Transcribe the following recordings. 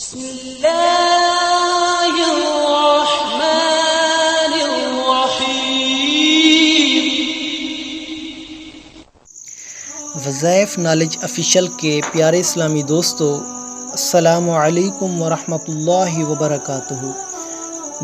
بسم اللہ الرحمن الرحیم۔ وظائف نالج آفیشیل کے پیارے اسلامی دوستو، السلام علیکم ورحمۃ اللہ وبرکاتہ۔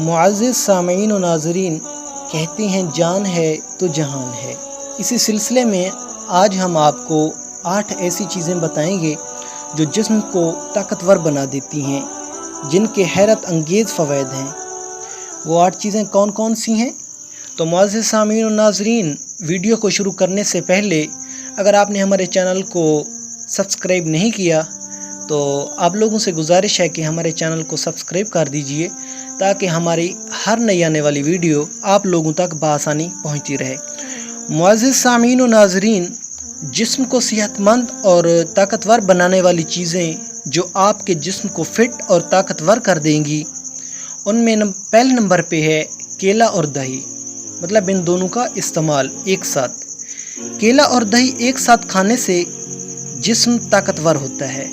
معزز سامعین و ناظرین، کہتے ہیں جان ہے تو جہان ہے۔ اسی سلسلے میں آج ہم آپ کو 8 ایسی چیزیں بتائیں گے جو جسم کو طاقتور بنا دیتی ہیں، جن کے حیرت انگیز فوائد ہیں۔ وہ 8 چیزیں کون کون سی ہیں؟ تو معزز سامعین و ناظرین، ویڈیو کو شروع کرنے سے پہلے اگر آپ نے ہمارے چینل کو سبسکرائب نہیں کیا تو آپ لوگوں سے گزارش ہے کہ ہمارے چینل کو سبسکرائب کر دیجئے تاکہ ہماری ہر نئی آنے والی ویڈیو آپ لوگوں تک بآسانی پہنچتی رہے۔ معزز سامعین و ناظرین، جسم کو صحت مند اور طاقتور بنانے والی چیزیں جو آپ کے جسم کو فٹ اور طاقتور کر دیں گی، ان میں پہلے نمبر پہ ہے کیلا اور دہی، مطلب ان دونوں کا استعمال ایک ساتھ۔ کیلا اور دہی ایک ساتھ کھانے سے جسم طاقتور ہوتا ہے۔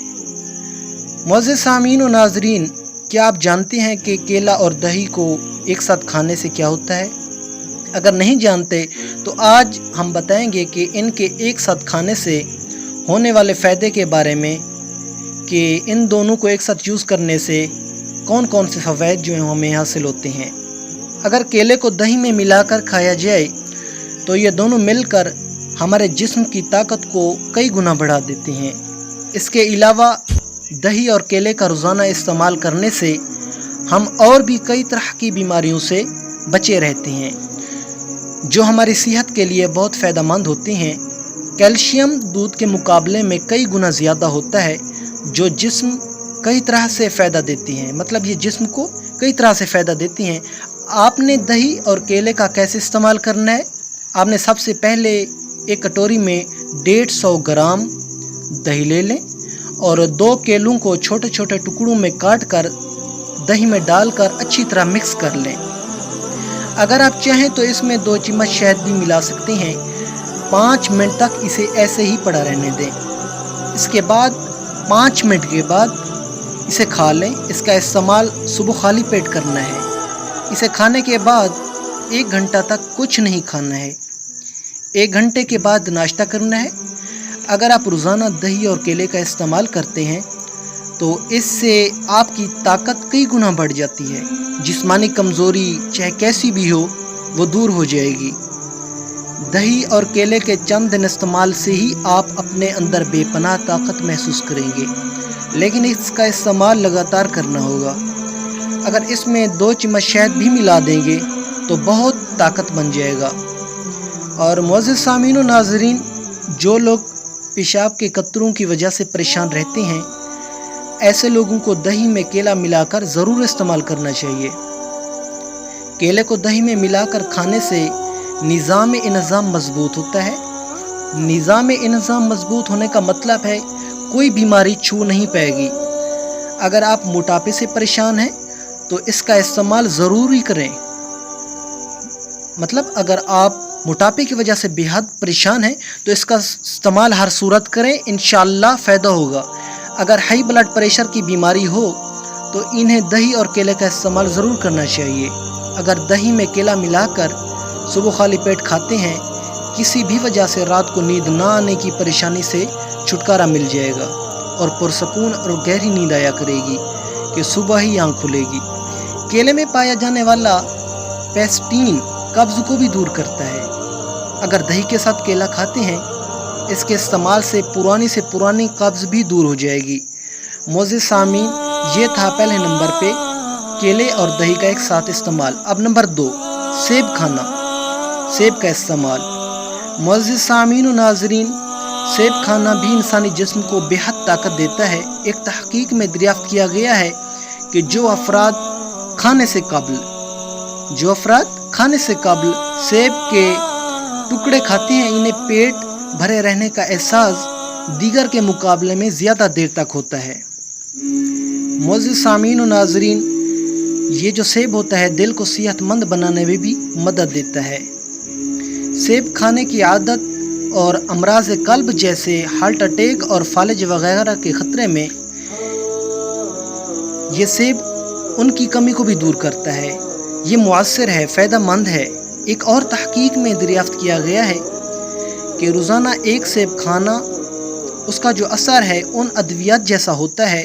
معزز سامعین و ناظرین، کیا آپ جانتے ہیں کہ کیلا اور دہی کو ایک ساتھ کھانے سے کیا ہوتا ہے؟ اگر نہیں جانتے تو آج ہم بتائیں گے کہ ان کے ایک ساتھ کھانے سے ہونے والے فائدے کے بارے میں، کہ ان دونوں کو ایک ساتھ یوز کرنے سے کون کون سے فوائد جو ہیں ہمیں حاصل ہوتے ہیں۔ اگر کیلے کو دہی میں ملا کر کھایا جائے تو یہ دونوں مل کر ہمارے جسم کی طاقت کو کئی گنا بڑھا دیتے ہیں۔ اس کے علاوہ دہی اور کیلے کا روزانہ استعمال کرنے سے ہم اور بھی کئی طرح کی بیماریوں سے بچے رہتے ہیں جو ہماری صحت کے لیے بہت فائدہ مند ہوتے ہیں۔ کیلشیم دودھ کے مقابلے میں کئی گنا زیادہ ہوتا ہے، جو جسم کئی طرح سے فائدہ دیتی ہیں، مطلب یہ جسم کو کئی طرح سے فائدہ دیتی ہیں۔ آپ نے دہی اور کیلے کا کیسے استعمال کرنا ہے؟ آپ نے سب سے پہلے ایک کٹوری میں 150 گرام دہی لے لیں اور 2 کیلوں کو چھوٹے چھوٹے ٹکڑوں میں کاٹ کر دہی میں ڈال کر اچھی طرح مکس کر لیں۔ اگر آپ چاہیں تو اس میں 2 چمچ شہد بھی ملا سکتے ہیں۔ 5 منٹ تک اسے ایسے ہی پڑا رہنے دیں۔ اس کے بعد 5 منٹ کے بعد اسے کھا لیں۔ اس کا استعمال صبح خالی پیٹ کرنا ہے۔ اسے کھانے کے بعد 1 گھنٹہ تک کچھ نہیں کھانا ہے۔ 1 گھنٹے کے بعد ناشتہ کرنا ہے۔ اگر آپ روزانہ دہی اور کیلے کا استعمال کرتے ہیں تو اس سے آپ کی طاقت کئی گنا بڑھ جاتی ہے۔ جسمانی کمزوری چاہے کیسی بھی ہو وہ دور ہو جائے گی۔ دہی اور کیلے کے چند دن استعمال سے ہی آپ اپنے اندر بے پناہ طاقت محسوس کریں گے، لیکن اس کا استعمال لگاتار کرنا ہوگا۔ اگر اس میں 2 چمچ شہد بھی ملا دیں گے تو بہت طاقت بن جائے گا۔ اور معزز سامعین و ناظرین، جو لوگ پیشاب کے قطروں کی وجہ سے پریشان رہتے ہیں، ایسے لوگوں کو دہی میں کیلا ملا کر ضرور استعمال کرنا چاہیے۔ کیلے کو دہی میں ملا کر کھانے سے نظام انہضام مضبوط ہوتا ہے۔ نظام انہضام مضبوط ہونے کا مطلب ہے کوئی بیماری چھو نہیں پائے گی۔ اگر آپ موٹاپے سے پریشان ہیں تو اس کا استعمال ضروری کریں۔ مطلب اگر آپ موٹاپے کی وجہ سے بے حد پریشان ہیں تو اس کا استعمال ہر صورت کریں، انشاءاللہ فائدہ ہوگا۔ اگر ہائی بلڈ پریشر کی بیماری ہو تو انہیں دہی اور کیلے کا استعمال ضرور کرنا چاہیے۔ اگر دہی میں کیلا ملا کر صبح خالی پیٹ کھاتے ہیں، کسی بھی وجہ سے رات کو نیند نہ آنے کی پریشانی سے چھٹکارا مل جائے گا اور پرسکون اور گہری نیند آیا کرے گی کہ صبح ہی آنکھ کھلے گی۔ کیلے میں پایا جانے والا پیسٹین قبض کو بھی دور کرتا ہے۔ اگر دہی کے ساتھ کیلا کھاتے ہیں، اس کے استعمال سے پرانی قبض بھی دور ہو جائے گی۔ معزز سامعین، یہ تھا پہلے نمبر پہ کیلے اور دہی کا ایک ساتھ استعمال۔ اب نمبر 2، سیب کھانا، سیب کا استعمال۔ معزز سامعین و ناظرین، سیب کھانا بھی انسانی جسم کو بے حد طاقت دیتا ہے۔ ایک تحقیق میں دریافت کیا گیا ہے کہ جو افراد کھانے سے قبل سیب کے ٹکڑے کھاتے ہیں، انہیں پیٹ بھرے رہنے کا احساس دیگر کے مقابلے میں زیادہ دیر تک ہوتا ہے۔ معزز سامعین و ناظرین، یہ جو سیب ہوتا ہے دل کو صحت مند بنانے میں بھی مدد دیتا ہے۔ سیب کھانے کی عادت اور امراض قلب جیسے ہارٹ اٹیک اور فالج وغیرہ کے خطرے میں یہ سیب ان کی کمی کو بھی دور کرتا ہے، یہ مؤثر ہے، فائدہ مند ہے۔ ایک اور تحقیق میں دریافت کیا گیا ہے کہ روزانہ ایک سیب کھانا اس کا جو اثر ہے ان ادویات جیسا ہوتا ہے۔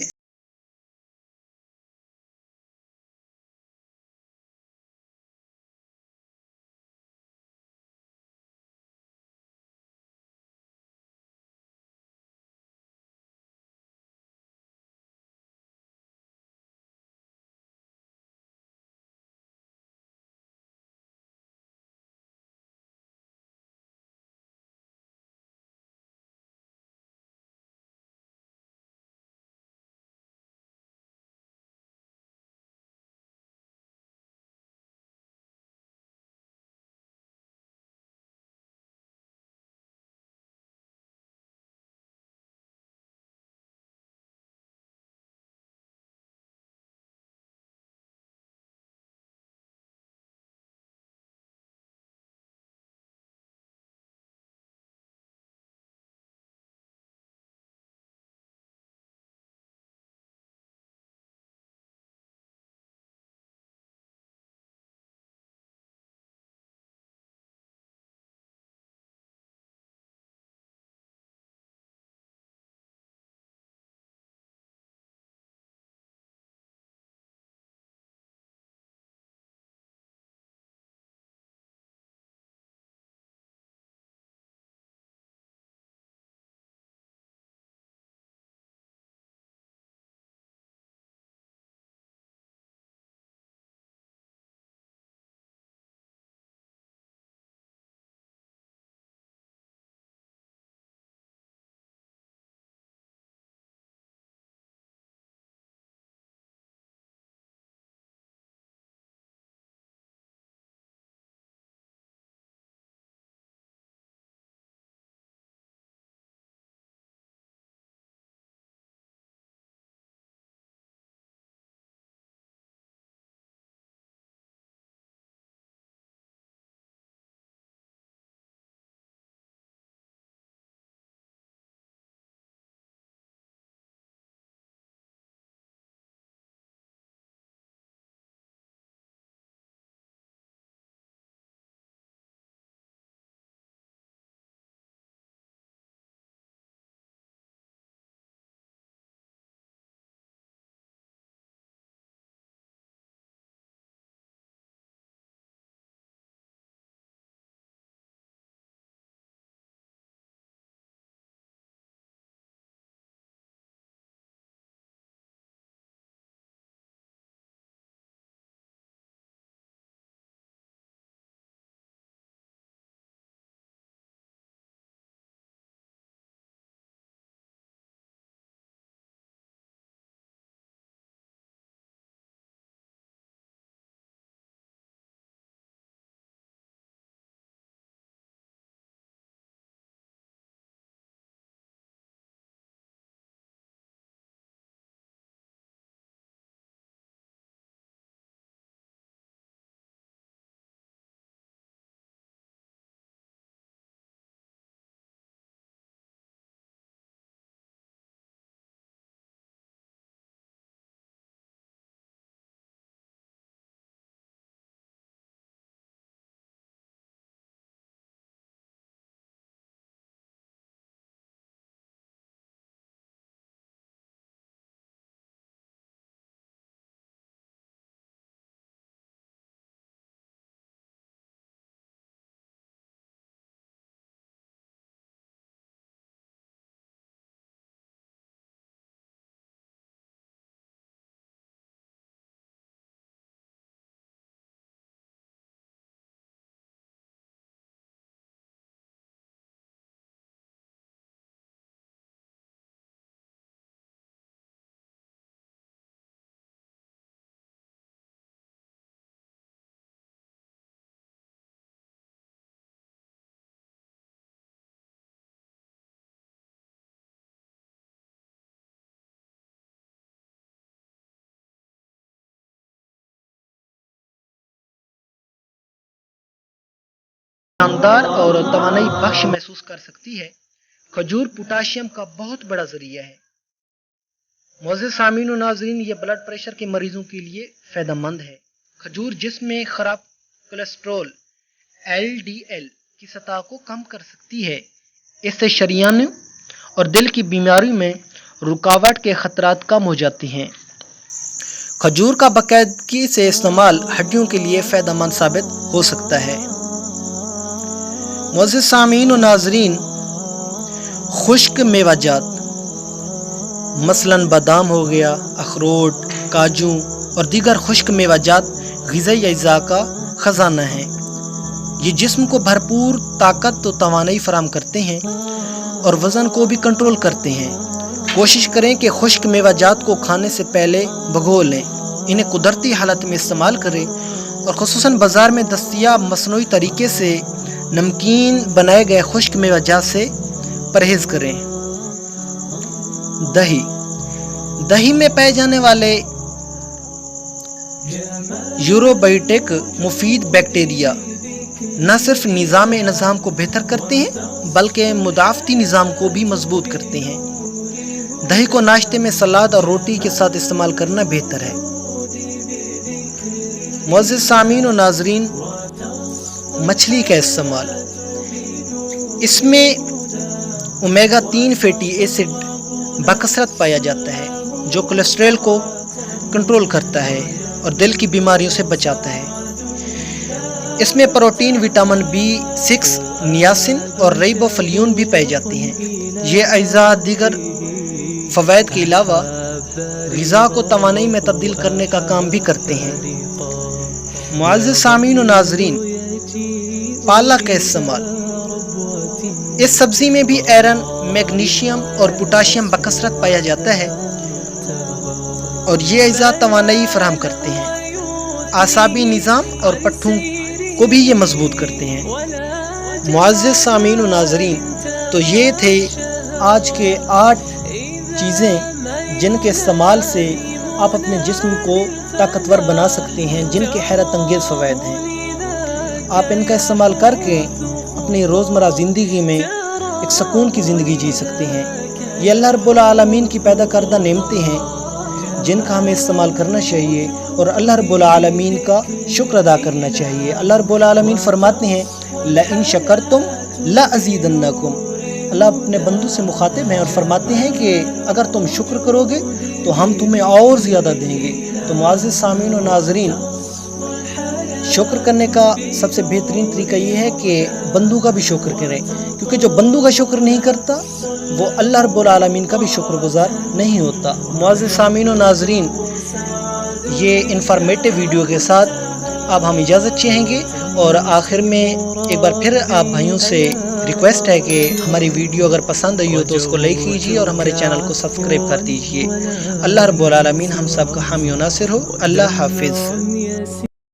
شاندار اور توانائی بخش محسوس کر سکتی ہے۔ کھجور پوٹاشیم کا بہت بڑا ذریعہ ہے۔ معزز سامعین و ناظرین، یہ بلڈ پریشر کے مریضوں کے لیے فائدہ مند ہے۔ کھجور جسم میں خراب کولیسٹرول LDL کی سطح کو کم کر سکتی ہے۔ اس سے شریانوں اور دل کی بیماری میں رکاوٹ کے خطرات کم ہو جاتے ہیں۔ کھجور کا باقاعدگی سے استعمال ہڈیوں کے لیے فائدہ مند ثابت ہو سکتا ہے۔ معزز سامعین و ناظرین، خشک میوہ جات مثلاً بادام ہو گیا، اخروٹ، کاجو اور دیگر خشک میوہ جات غذائی اجزاء کا خزانہ ہیں۔ یہ جسم کو بھرپور طاقت و توانائی فراہم کرتے ہیں اور وزن کو بھی کنٹرول کرتے ہیں۔ کوشش کریں کہ خشک میوہ جات کو کھانے سے پہلے بھگو لیں۔ انہیں قدرتی حالت میں استعمال کریں اور خصوصاً بازار میں دستیاب مصنوعی طریقے سے نمکین بنائے گئے خشک میوہ جات سے پرہیز کریں۔ دہی میں پائے جانے والے یوروبائیوٹک مفید بیکٹیریا نہ صرف نظام انہضام کو بہتر کرتے ہیں بلکہ مدافعتی نظام کو بھی مضبوط کرتے ہیں۔ دہی کو ناشتے میں سلاد اور روٹی کے ساتھ استعمال کرنا بہتر ہے۔ معزز سامعین و ناظرین، مچھلی کا استعمال، اس میں اومیگا 3 فیٹی ایسڈ بکثرت پایا جاتا ہے جو کولیسٹرول کو کنٹرول کرتا ہے اور دل کی بیماریوں سے بچاتا ہے۔ اس میں پروٹین، وٹامن B6، نیاسن اور ریبوفلیون بھی پائے جاتے ہیں۔ یہ اجزاء دیگر فوائد کے علاوہ غذا کو توانائی میں تبدیل کرنے کا کام بھی کرتے ہیں۔ معزز سامعین و ناظرین، پالک کا استعمال، اس سبزی میں بھی آئرن، میگنیشیم اور پوٹاشیم بکثرت پایا جاتا ہے اور یہ اجزاء توانائی فراہم کرتے ہیں۔ اعصابی نظام اور پٹھوں کو بھی یہ مضبوط کرتے ہیں۔ معزز سامعین و ناظرین، تو یہ تھے آج کے 8 چیزیں جن کے استعمال سے آپ اپنے جسم کو طاقتور بنا سکتے ہیں، جن کے حیرت انگیز فوائد ہیں۔ آپ ان کا استعمال کر کے اپنی روزمرہ زندگی میں ایک سکون کی زندگی جی سکتے ہیں۔ یہ اللہ رب العالمین کی پیدا کردہ نعمتیں ہیں جن کا ہمیں استعمال کرنا چاہیے اور اللہ رب العالمین کا شکر ادا کرنا چاہیے۔ اللہ رب العالمین فرماتے ہیں لَإِن شَكَرْتُمْ لَأَزِيدَنَّكُمْ۔ اللہ اپنے بندوں سے مخاطب ہیں اور فرماتے ہیں کہ اگر تم شکر کرو گے تو ہم تمہیں اور زیادہ دیں گے۔ تو معزز سامعین و ناظرین، شکر کرنے کا سب سے بہترین طریقہ یہ ہے کہ بندوں کا بھی شکر کریں، کیونکہ جو بندوں کا شکر نہیں کرتا وہ اللہ رب العالمین کا بھی شکر گزار نہیں ہوتا۔ معزز سامعین و ناظرین، یہ انفارمیٹو ویڈیو کے ساتھ اب ہم اجازت چاہیں گے اور آخر میں ایک بار پھر آپ بھائیوں سے ریکویسٹ ہے کہ ہماری ویڈیو اگر پسند آئی ہو تو اس کو لائک کیجیے اور ہمارے چینل کو سبسکرائب کر دیجیے۔ اللہ رب العالمین ہم سب کا حامی و ناصر ہو۔ اللہ حافظ۔